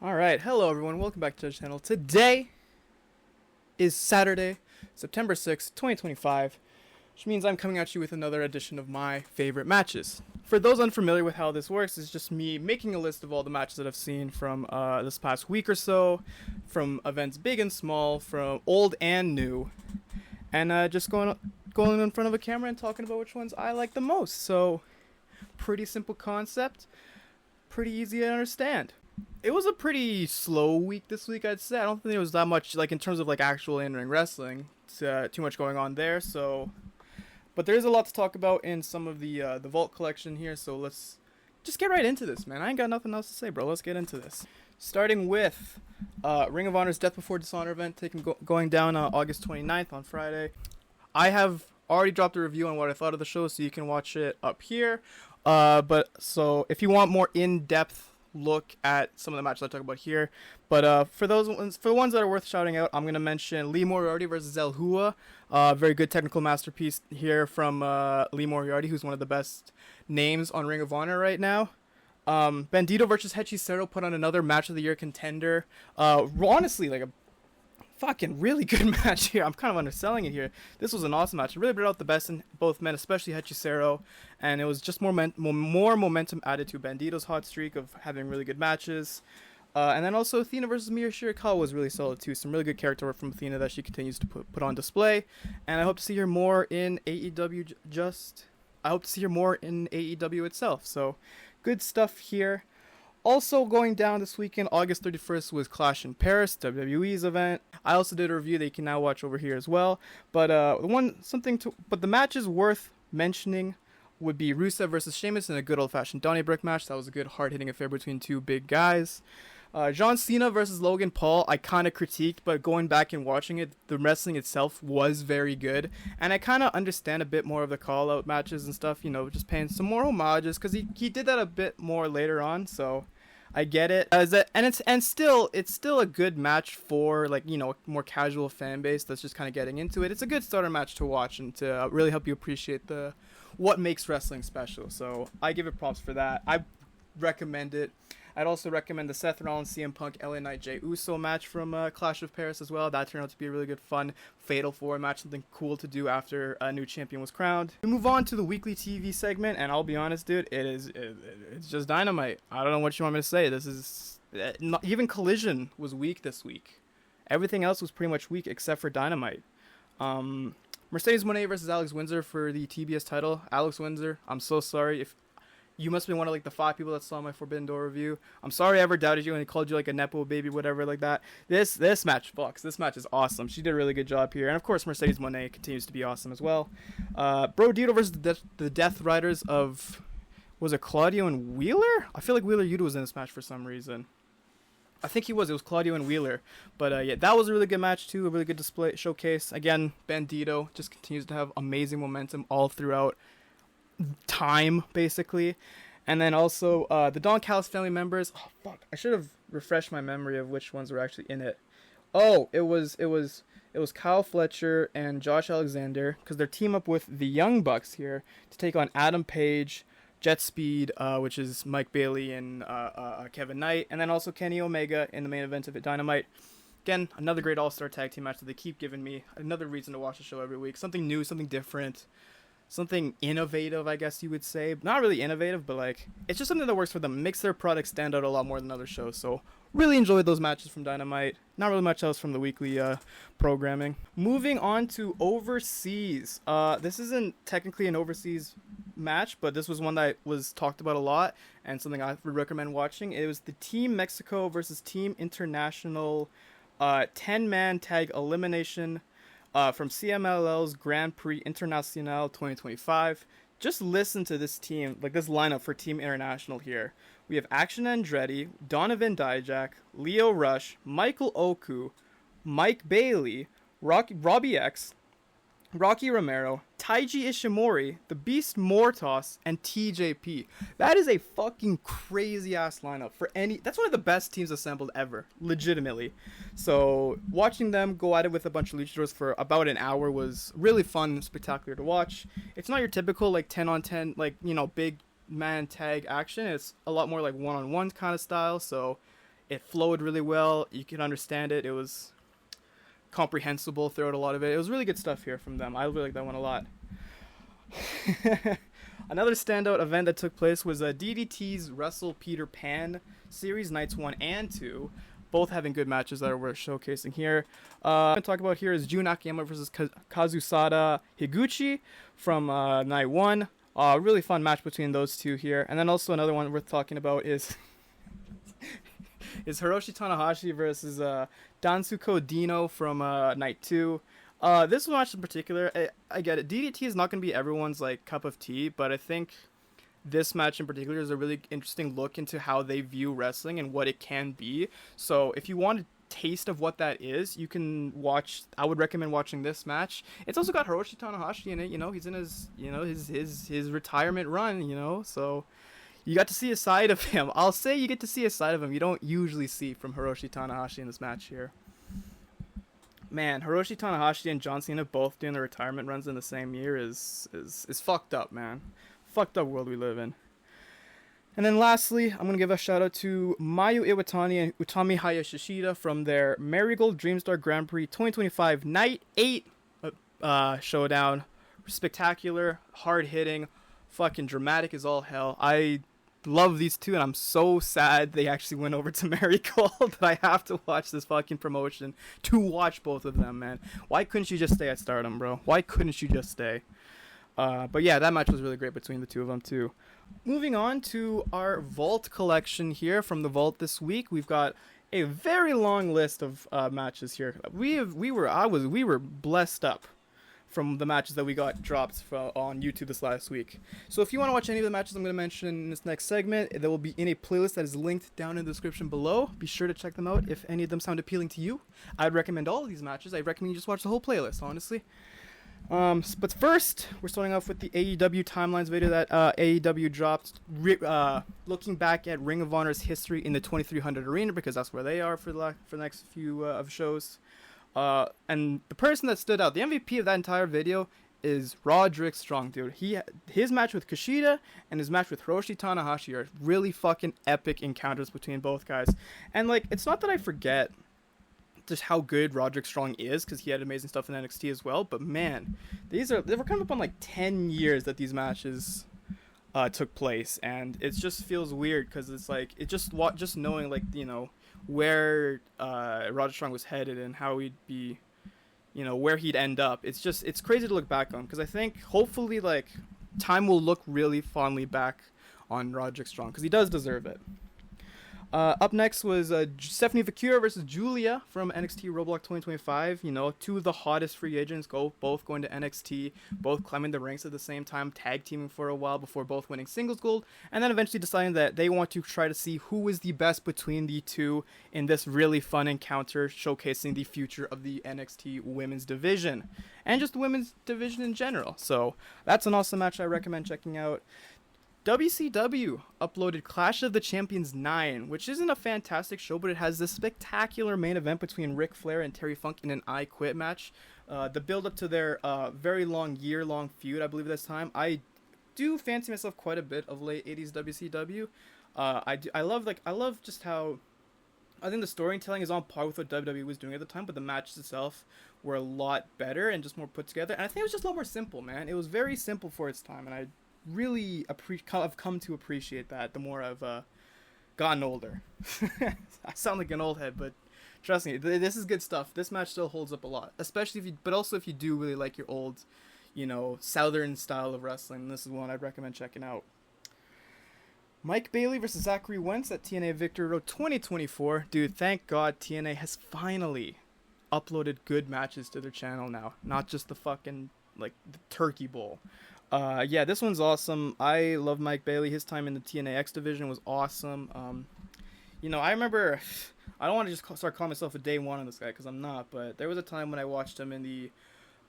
Alright, hello everyone, welcome back to the channel. Today is Saturday, September 6th, 2025, which means I'm coming at you with another edition of my favorite matches. For those unfamiliar with how this works, it's just me making a list of all the matches that I've seen from this past week or so, from events big and small, from old and new, and just going in front of a camera and talking about which ones I like the most. So, pretty simple concept, pretty easy to understand. It was a pretty slow week this week, I'd say. I don't think there was that much, like, in terms of, like, actual in-ring wrestling. Too much going on there, so... But there is a lot to talk about in some of the Vault collection here, so let's just get right into this, man. I ain't got nothing else to say, bro. Let's get into this. Starting with Ring of Honor's Death Before Dishonor event going down August 29th on Friday. I have already dropped a review on what I thought of the show, so you can watch it up here. So if you want more in-depth look at some of the matches I talk about here, but for the ones that are worth shouting out, I'm gonna mention Lee Moriarty versus El Hua. Very good technical masterpiece here from Lee Moriarty, who's one of the best names on Ring of Honor right now. Bandito versus Hechicero put on another match of the year contender. Honestly, like a fucking really good match here. I'm kind of underselling it here. This was an awesome match. It really brought out the best in both men, especially Hechicero, and it was just more momentum added to Bandito's hot streak of having really good matches. And then also Athena versus Miya Shirakawa was really solid too. Some really good character work from Athena that she continues to put on display. And I hope to see her more in AEW. I hope to see her more in AEW itself. So good stuff here. Also going down this weekend, August 31st, was Clash in Paris, WWE's event. I also did a review that you can now watch over here as well. But the matches worth mentioning would be Rusev versus Sheamus in a good old-fashioned Donnybrook match. That was a good hard-hitting affair between two big guys. John Cena versus Logan Paul, I kind of critiqued, but going back and watching it, the wrestling itself was very good. And I kind of understand a bit more of the call-out matches and stuff, you know, just paying some more homages, because he did that a bit more later on, so I get it. It's still a good match for, like, you know, a more casual fan base that's just kind of getting into it. It's a good starter match to watch and to really help you appreciate what makes wrestling special. So I give it props for that. I recommend it. I'd also recommend the Seth Rollins, CM Punk, LA Knight, Jey Uso match from Clash of Paris as well. That turned out to be a really good, fun, Fatal 4 match, something cool to do after a new champion was crowned. We move on to the weekly TV segment, and I'll be honest, dude, it's just dynamite. I don't know what you want me to say. This is... Not, even Collision was weak this week. Everything else was pretty much weak except for Dynamite. Mercedes Moné versus Alex Windsor for the TBS title. Alex Windsor, I'm so sorry if... You must be one of, like, the 5 people that saw my Forbidden Door review. I'm sorry I ever doubted you and called you, like, a Nepo baby, whatever, like that. This match, fucks. This match is awesome. She did a really good job here. And, of course, Mercedes Moné continues to be awesome as well. Bro Dito versus the Death Riders of... Was it Claudio and Wheeler? I feel like Wheeler Yuta was in this match for some reason. I think he was. It was Claudio and Wheeler. But, yeah, that was a really good match, too. A really good display showcase. Again, Bandito just continues to have amazing momentum all throughout time, basically. And then also the Don Callis family members. Oh fuck, I should have refreshed my memory of which ones were actually in it. Oh, it was Kyle Fletcher and Josh Alexander, because they're team up with the Young Bucks here to take on Adam Page, Jet Speed, which is Mike Bailey and Kevin Knight, and then also Kenny Omega in the main event of it, Dynamite. Again, another great all-star tag team match that they keep giving me another reason to watch the show every week. Something new, something different. Something innovative, I guess you would say. Not really innovative, but, like, it's just something that works for them. Makes their product stand out a lot more than other shows. So, really enjoyed those matches from Dynamite. Not really much else from the weekly programming. Moving on to overseas. This isn't technically an overseas match, but this was one that was talked about a lot and something I would recommend watching. It was the Team Mexico versus Team International 10-man tag elimination from CMLL's Grand Prix International 2025. Just listen to this team, like this lineup for Team International here. We have Action Andretti, Donovan Dijak, Leo Rush, Michael Oku, Mike Bailey, Robbie X, Rocky Romero, Taiji Ishimori, The Beast Mortos, and TJP. That is a fucking crazy ass lineup for any... That's one of the best teams assembled ever, legitimately. So watching them go at it with a bunch of luchadors for about an hour was really fun and spectacular to watch. It's not your typical, like, 10 on 10, like, you know, big man tag action. It's a lot more like one-on-one kind of style. So It flowed really well. You can understand it. It was comprehensible throughout a lot of it. It was really good stuff here from them. I really like that one a lot. Another standout event that took place was DDT's Wrestle Peter Pan series, nights 1 and 2. Both having good matches that are worth showcasing here. I'm going to talk about here is Jun Akiyama versus Kazusada Higuchi from night 1. Really fun match between those two here. And then also another one worth talking about is Hiroshi Tanahashi versus Dansuko Dino from night 2. This match in particular, I get it. DDT is not going to be everyone's like cup of tea, but I think this match in particular is a really interesting look into how they view wrestling and what it can be. So if you want a taste of what that is, you can watch. I would recommend watching this match. It's also got Hiroshi Tanahashi in it. You know, he's in his his retirement run. You know, so you got to see a side of him. I'll say you get to see a side of him you don't usually see from Hiroshi Tanahashi in this match here. Man, Hiroshi Tanahashi and John Cena both doing their retirement runs in the same year is fucked up, man. Fucked up world we live in. And then lastly, I'm going to give a shout out to Mayu Iwatani and Utami Hayashishida from their Marigold Dreamstar Grand Prix 2025 Night 8 showdown. Spectacular, hard-hitting, fucking dramatic as all hell. I love these two, and I'm so sad they actually went over to Marigold that I have to watch this fucking promotion to watch both of them, man. Why couldn't you just stay at Stardom, bro? Why couldn't you just stay? But yeah, that match was really great between the two of them too. Moving on to our Vault collection here from the Vault this week, we've got a very long list of matches here. We were blessed up from the matches that we got dropped on YouTube this last week. So if you want to watch any of the matches I'm going to mention in this next segment, they will be in a playlist that is linked down in the description below. Be sure to check them out if any of them sound appealing to you. I'd recommend all of these matches. I recommend you just watch the whole playlist, honestly. But first, we're starting off with the AEW Timelines video that AEW dropped, looking back at Ring of Honor's history in the 2300 arena, because that's where they are for the next few of shows. And the person that stood out, the MVP of that entire video, is Roderick Strong, dude. His match with Kushida and his match with Hiroshi Tanahashi are really fucking epic encounters between both guys. And like, it's not that I forget just how good Roderick Strong is, because he had amazing stuff in NXT as well, but man, they were coming up on like 10 years that these matches took place, and it just feels weird because it's like just knowing, like, you know, where Roderick Strong was headed and how he'd be, you know, where he'd end up. It's crazy to look back on, because I think hopefully like time will look really fondly back on Roderick Strong, because he does deserve it. Up next was Stephanie Vakura versus Julia from NXT Roadblock 2025. You know, two of the hottest free agents both going to NXT, both climbing the ranks at the same time, tag teaming for a while before both winning singles gold, and then eventually deciding that they want to try to see who is the best between the two in this really fun encounter showcasing the future of the NXT women's division and just the women's division in general. So that's an awesome match I recommend checking out. WCW uploaded Clash of the Champions 9, which isn't a fantastic show, but it has this spectacular main event between Ric Flair and Terry Funk in an I Quit match. The build up to their very long, year-long feud, I believe this time. I do fancy myself quite a bit of late 80s WCW. I love just how I think the storytelling is on par with what WWE was doing at the time, but the matches itself were a lot better and just more put together. And I think it was just a lot more simple, man. It was very simple for its time, and I really have come to appreciate that the more I've gotten older. I sound like an old head, but trust me, this is good stuff. This match still holds up a lot, especially if you do really like your old, you know, southern style of wrestling. This is one I'd recommend checking out. Mike Bailey versus Zachary Wentz at TNA Victory Road 2024. Dude, thank God TNA has finally uploaded good matches to their channel now, not just the fucking like the Turkey Bowl. Yeah, this one's awesome. I love Mike Bailey. His time in the TNA X division was awesome. You know, I remember, I don't want to just start calling myself a day one on this guy, because I'm not, but there was a time when I watched him in the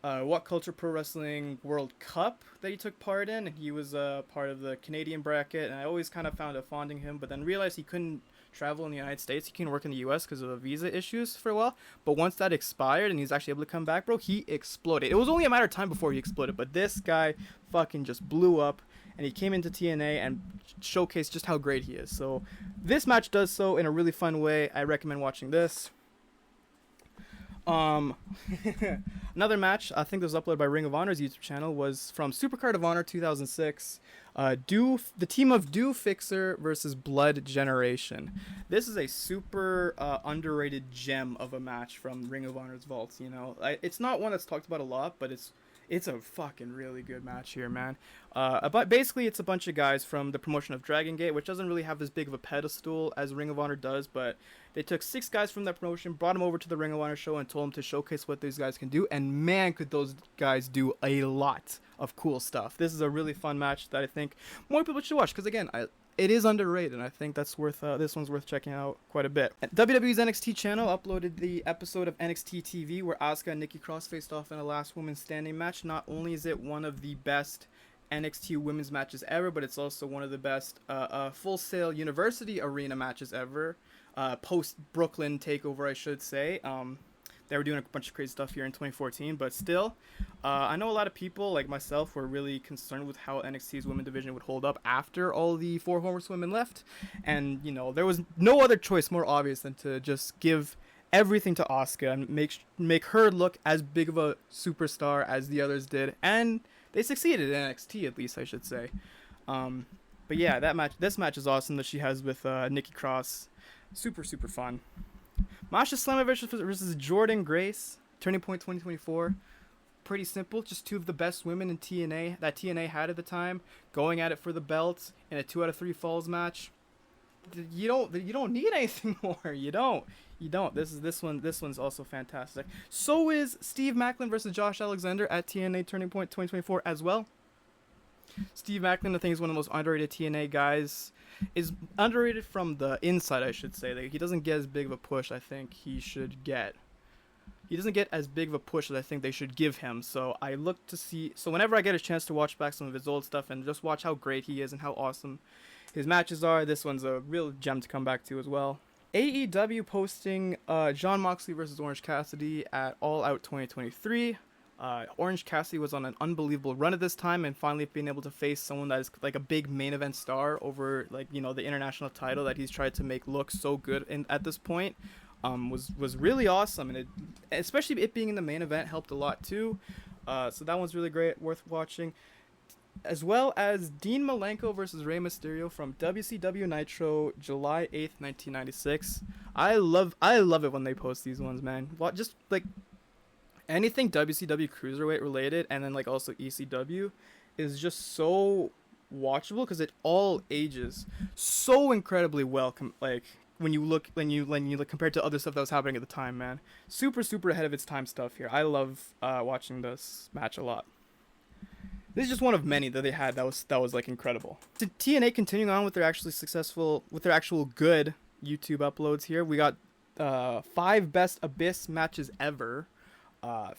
What Culture Pro Wrestling World Cup that he took part in, and he was part of the Canadian bracket, and I always kind of found it fonding him, but then realized he couldn't travel in the United States. He couldn't work in the U.S. because of visa issues for a while. But once that expired and he's actually able to come back, bro, he exploded. It was only a matter of time before he exploded. But this guy fucking just blew up. And he came into TNA and showcased just how great he is. So this match does so in a really fun way. I recommend watching this. Another match, I think this was uploaded by Ring of Honor's YouTube channel, was from Supercard of Honor 2006. The team of Do Fixer versus Blood Generation. This is a super underrated gem of a match from Ring of Honor's vaults. You know, it's not one that's talked about a lot, but it's a fucking really good match here, man. But basically, it's a bunch of guys from the promotion of Dragon Gate, which doesn't really have this big of a pedestal as Ring of Honor does, but they took 6 guys from that promotion, brought them over to the Ring of Honor show, and told them to showcase what these guys can do, and man, could those guys do a lot of cool stuff. This is a really fun match that I think more people should watch, because again, it is underrated, and I think that's worth this one's worth checking out quite a bit. WWE's NXT channel uploaded the episode of NXT TV where Asuka and Nikki Cross faced off in a last woman standing match. Not only is it one of the best NXT women's matches ever, but it's also one of the best Full Sail University Arena matches ever. Post Brooklyn takeover, I should say. They were doing a bunch of crazy stuff here in 2014, but still, I know a lot of people, like myself, were really concerned with how NXT's women division would hold up after all the 4 horsewomen left, and, you know, there was no other choice more obvious than to just give everything to Asuka and make her look as big of a superstar as the others did, and they succeeded in NXT, at least, I should say. But yeah, this match is awesome that she has with Nikki Cross. Super, super fun. Masha Slamovich versus Jordan Grace, Turning Point 2024. Pretty simple, just 2 of the best women in TNA that TNA had at the time, going at it for the belts in a 2 out of 3 falls match. You don't need anything more. You don't. This one's also fantastic. So is Steve Macklin versus Josh Alexander at TNA Turning Point 2024 as well. Steve Macklin, I think, is one of the most underrated TNA guys. Is underrated from the inside, I should say. He doesn't get as big of a push I think he should get. He doesn't get as big of a push as I think they should give him. So I look to see. So whenever I get a chance to watch back some of his old stuff and just watch how great he is and how awesome his matches are, this one's a real gem to come back to as well. AEW posting Jon Moxley versus Orange Cassidy at All Out 2023. Orange Cassidy was on an unbelievable run at this time, and finally being able to face someone that is like a big main event star over, like, you know, the international title that he's tried to make look so good at this point was really awesome, and especially it being in the main event helped a lot too. So that one's really great, worth watching. As well as Dean Malenko versus Rey Mysterio from WCW Nitro, July 8th, 1996. I love it when they post these ones, man. Just like anything WCW Cruiserweight related, and then like also ECW, is just so watchable because it all ages so incredibly well. When you look compared to other stuff that was happening at the time, man. Super ahead of its time stuff here. I love watching this match a lot. This is just one of many that they had that was like incredible. So TNA continuing on with their actual good YouTube uploads here. We got 5 best Abyss matches ever.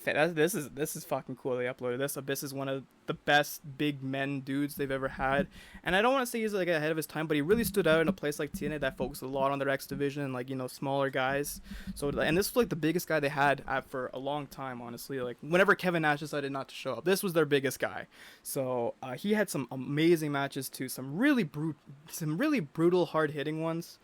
This is fucking cool. They uploaded this. Abyss is one of the best big men dudes they've ever had, and I don't want to say he's like ahead of his time, but he really stood out in a place like TNA that focused a lot on their X division and, like, you know, smaller guys. So, and this was like the biggest guy they had for a long time, honestly. Like whenever Kevin Nash decided not to show up, this was their biggest guy. So he had some amazing matches too, some really brutal, hard hitting ones.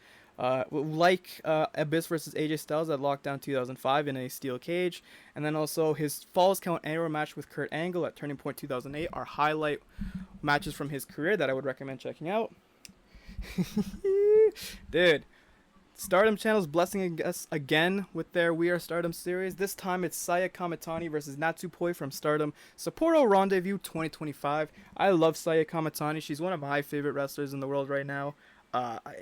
Like Abyss versus AJ Styles at Lockdown 2005 in a steel cage, and then also his Falls Count Anywhere match with Kurt Angle at Turning Point 2008 are highlight matches from his career that I would recommend checking out. Dude, Stardom Channel's blessing us again with their We Are Stardom series. This time it's Saya Kamitani versus Natsupoi from Stardom Sapporo Rendezvous 2025. I love Saya Kamitani. She's one of my favorite wrestlers in the world right now.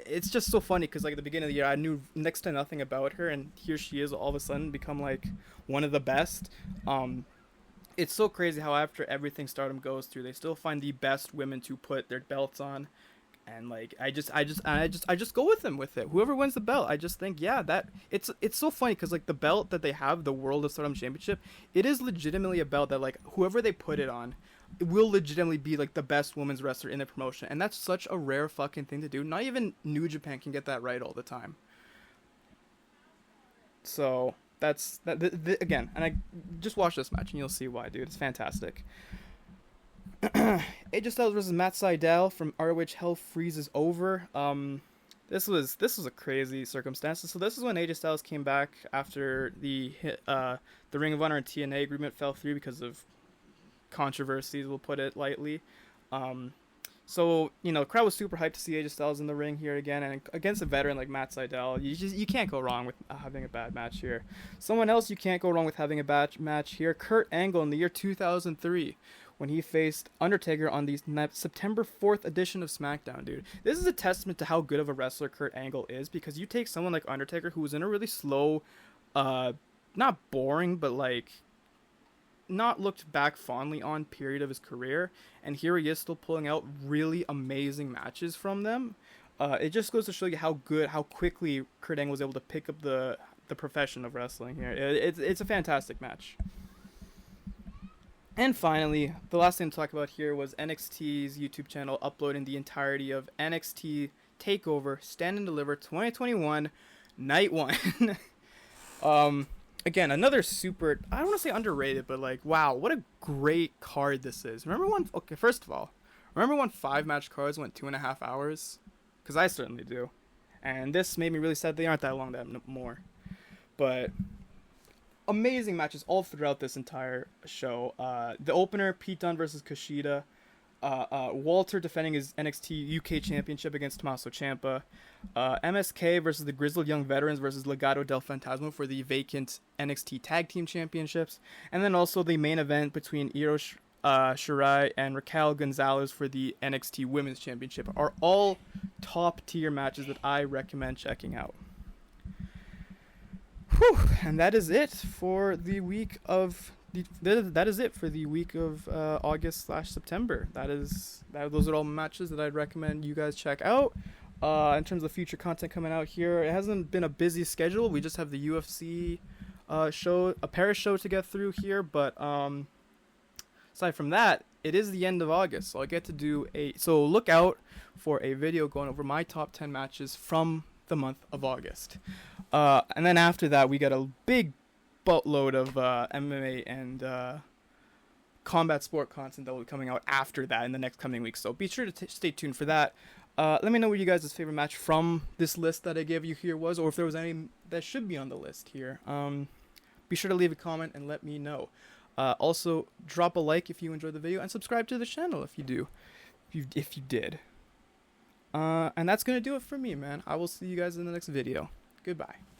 It's just so funny because, like, at the beginning of the year I knew next to nothing about her, and here she is all of a sudden become like one of the best. It's so crazy how after everything Stardom goes through, they still find the best women to put their belts on, and like I just go with them with it. Whoever wins the belt, I just think, yeah, that it's so funny because, like, the belt that they have, the World of Stardom Championship, it is legitimately a belt that, like, whoever they put it on, will legitimately be like the best women's wrestler in the promotion, and that's such a rare fucking thing to do. Not even New Japan can get that right all the time. So that's that again, and I just watch this match and you'll see why, dude. It's fantastic. AJ Styles versus Matt Sydal from ROH Hell Freezes Over. This was a crazy circumstance. So this is when AJ Styles came back after the Ring of Honor and TNA agreement fell through because of controversies, we'll put it lightly. So, you know, the crowd was super hyped to see AJ Styles in the ring here again, and against a veteran like Matt Sydal, you can't go wrong with having a bad match here. Someone else you can't go wrong with having a bad match here, Kurt Angle in the year 2003, when he faced Undertaker on the September 4th edition of SmackDown, dude. This is a testament to how good of a wrestler Kurt Angle is, because you take someone like Undertaker, who was in a really slow, not boring, but like not looked back fondly on period of his career, and here he is still pulling out really amazing matches from them. It just goes to show you how quickly Kurt Angle was able to pick up the profession of wrestling here. It's a fantastic match. And finally, the last thing to talk about here was NXT's YouTube channel uploading the entirety of NXT TakeOver Stand and Deliver 2021 Night 1. Again, another super, I don't want to say underrated, but like, wow, what a great card this is. First of all, remember when 5-match cards went 2.5 hours? Because I certainly do. And this made me really sad they aren't that long more. But amazing matches all throughout this entire show. The opener, Pete Dunne versus Kushida. Walter defending his NXT UK Championship against Tommaso Ciampa. MSK versus the Grizzled Young Veterans versus Legado del Fantasma for the vacant NXT Tag Team Championships. And then also the main event between Io Shirai and Raquel Gonzalez for the NXT Women's Championship are all top tier matches that I recommend checking out. Whew, and that is it for the week of August/September. Those are all matches that I'd recommend you guys check out. In terms of future content coming out here, it hasn't been a busy schedule. We just have the UFC show, a Paris show to get through here. But aside from that, it is the end of August, so I get to do so look out for a video going over my top 10 matches from the month of August. And then after that, we got a big boatload of MMA and combat sport content that will be coming out after that in the next coming weeks. So be sure to stay tuned for that. Let me know what you guys' favorite match from this list that I gave you here was, or if there was any that should be on the list here. Be sure to leave a comment and let me know. Also, drop a like if you enjoyed the video, and subscribe to the channel if you do. If you did. And that's going to do it for me, man. I will see you guys in the next video. Goodbye.